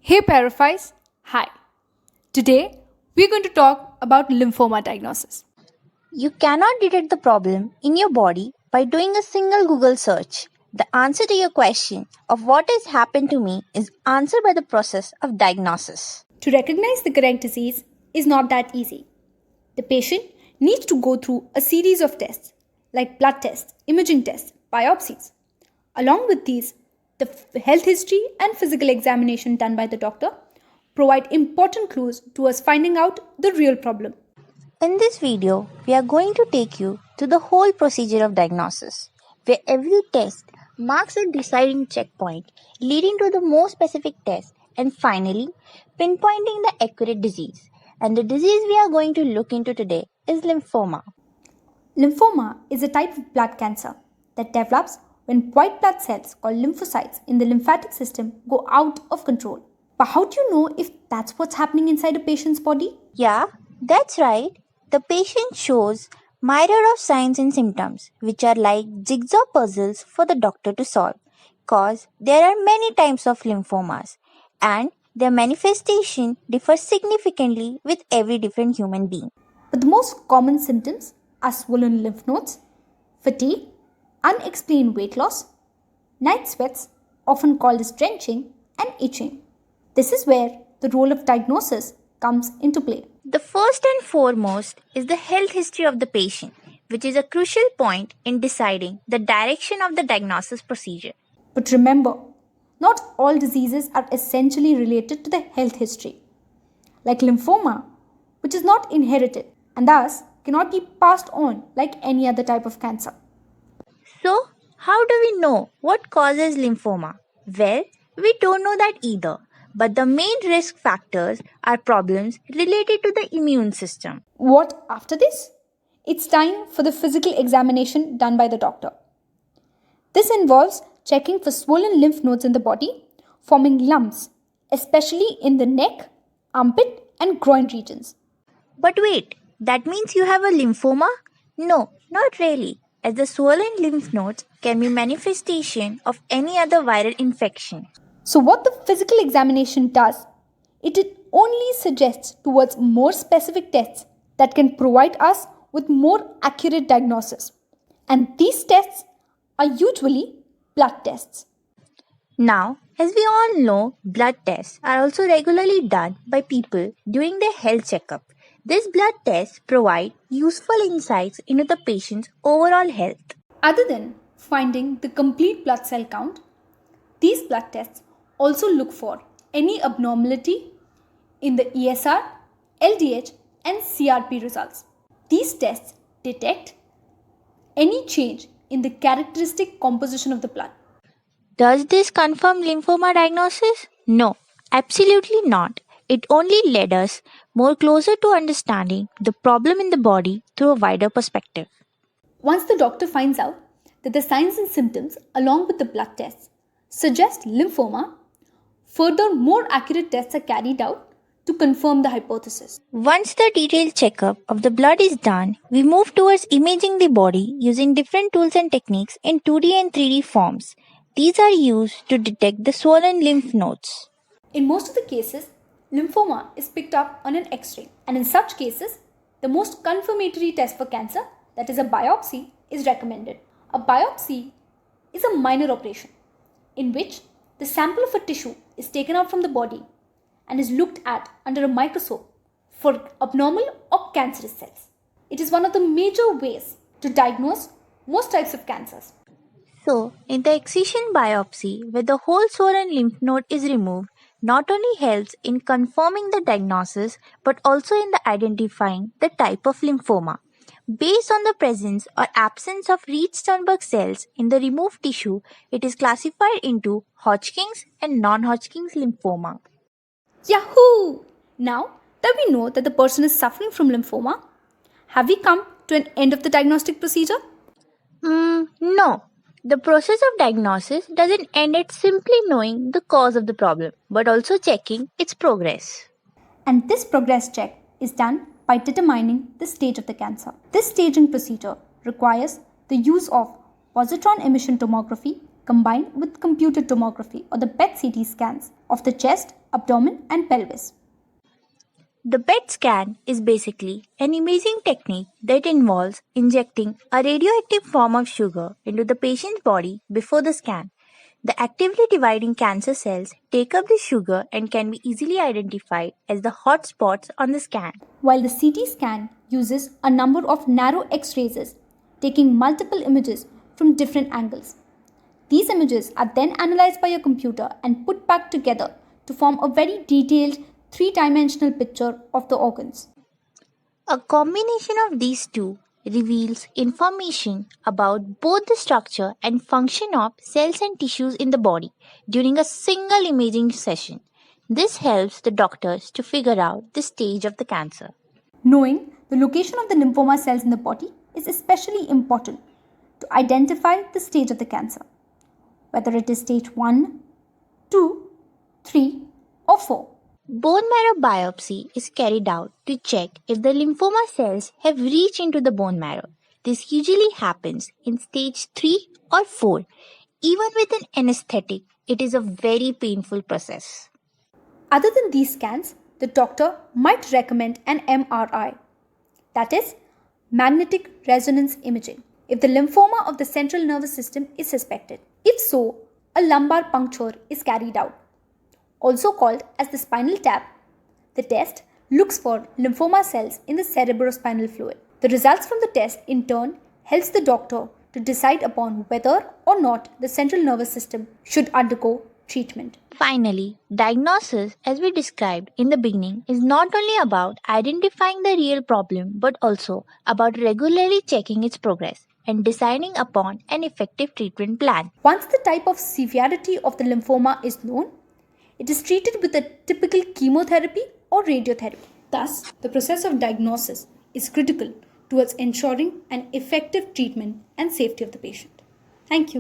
Hey Paraphies, hi. Today we're going to talk about lymphoma diagnosis. You cannot detect the problem in your body by doing a single Google search. The answer to your question of what has happened to me is answered by the process of diagnosis. To recognize the correct disease is not that easy. The patient needs to go through a series of tests like blood tests, imaging tests, biopsies. Along with these, the health history and physical examination done by the doctor provide important clues to us finding out the real problem. In this video, we are going to take you to the whole procedure of diagnosis, where every test marks a deciding checkpoint leading to the more specific test and finally pinpointing the accurate disease. And the disease we are going to look into today is lymphoma. Lymphoma is a type of blood cancer that develops when white blood cells called lymphocytes in the lymphatic system go out of control. But how do you know if that's what's happening inside a patient's body? Yeah, that's right. The patient shows myriad of signs and symptoms, which are like jigsaw puzzles for the doctor to solve. Cause there are many types of lymphomas, and their manifestation differs significantly with every different human being. But the most common symptoms are swollen lymph nodes, fatigue, unexplained weight loss, night sweats, often called as drenching, and itching. This is where the role of diagnosis comes into play. The first and foremost is the health history of the patient, which is a crucial point in deciding the direction of the diagnosis procedure. But remember, not all diseases are essentially related to the health history. Like lymphoma, which is not inherited and thus cannot be passed on like any other type of cancer. So, how do we know what causes lymphoma? Well, we don't know that either. But the main risk factors are problems related to the immune system. What after this? It's time for the physical examination done by the doctor. This involves checking for swollen lymph nodes in the body, forming lumps, especially in the neck, armpit, and groin regions. But wait, that means you have a lymphoma? No, not really, as the swollen lymph nodes can be manifestation of any other viral infection. So, what the physical examination does, it only suggests towards more specific tests that can provide us with more accurate diagnosis. And these tests are usually blood tests. Now, as we all know, blood tests are also regularly done by people during their health checkup. These blood tests provide useful insights into the patient's overall health. Other than finding the complete blood cell count, these blood tests also look for any abnormality in the ESR, LDH, and CRP results. These tests detect any change in the characteristic composition of the blood. Does this confirm lymphoma diagnosis? No, absolutely not. It only led us more closer to understanding the problem in the body through a wider perspective. Once the doctor finds out that the signs and symptoms along with the blood tests suggest lymphoma, further more accurate tests are carried out to confirm the hypothesis. Once the detailed checkup of the blood is done, we move towards imaging the body using different tools and techniques in 2D and 3D forms. These are used to detect the swollen lymph nodes. In most of the cases, lymphoma is picked up on an X-ray, and in such cases, the most confirmatory test for cancer, that is a biopsy, is recommended. A biopsy is a minor operation in which the sample of a tissue is taken out from the body and is looked at under a microscope for abnormal or cancerous cells. It is one of the major ways to diagnose most types of cancers. So, in the excision biopsy, where the whole swollen lymph node is removed, not only helps in confirming the diagnosis but also in the identifying the type of lymphoma. Based on the presence or absence of Reed-Sternberg cells in the removed tissue, it is classified into Hodgkin's and non-Hodgkin's lymphoma. Yahoo! Now that we know that the person is suffering from lymphoma, have we come to an end of the diagnostic procedure? No. The process of diagnosis doesn't end at simply knowing the cause of the problem, but also checking its progress. And this progress check is done by determining the stage of the cancer. This staging procedure requires the use of positron emission tomography combined with computed tomography or the PET CT scans of the chest, abdomen, and pelvis. The PET scan is basically an imaging technique that involves injecting a radioactive form of sugar into the patient's body before the scan. The actively dividing cancer cells take up the sugar and can be easily identified as the hot spots on the scan. While the CT scan uses a number of narrow X-rays, taking multiple images from different angles. These images are then analyzed by a computer and put back together to form a very detailed three-dimensional picture of the organs. A combination of these two reveals information about both the structure and function of cells and tissues in the body during a single imaging session. This helps the doctors to figure out the stage of the cancer. Knowing the location of the lymphoma cells in the body is especially important to identify the stage of the cancer, whether it is stage 1, 2, 3, or 4. Bone marrow biopsy is carried out to check if the lymphoma cells have reached into the bone marrow. This usually happens in stage 3 or 4. Even with an anesthetic, it is a very painful process. Other than these scans, the doctor might recommend an MRI, that is, magnetic resonance imaging, if the lymphoma of the central nervous system is suspected. If so, a lumbar puncture is carried out. Also called as the spinal tap, the test looks for lymphoma cells in the cerebrospinal fluid. The results from the test in turn helps the doctor to decide upon whether or not the central nervous system should undergo treatment. Finally, diagnosis, as we described in the beginning, is not only about identifying the real problem but also about regularly checking its progress and deciding upon an effective treatment plan. Once the type of severity of the lymphoma is known, it is treated with a typical chemotherapy or radiotherapy. Thus, the process of diagnosis is critical towards ensuring an effective treatment and safety of the patient. Thank you.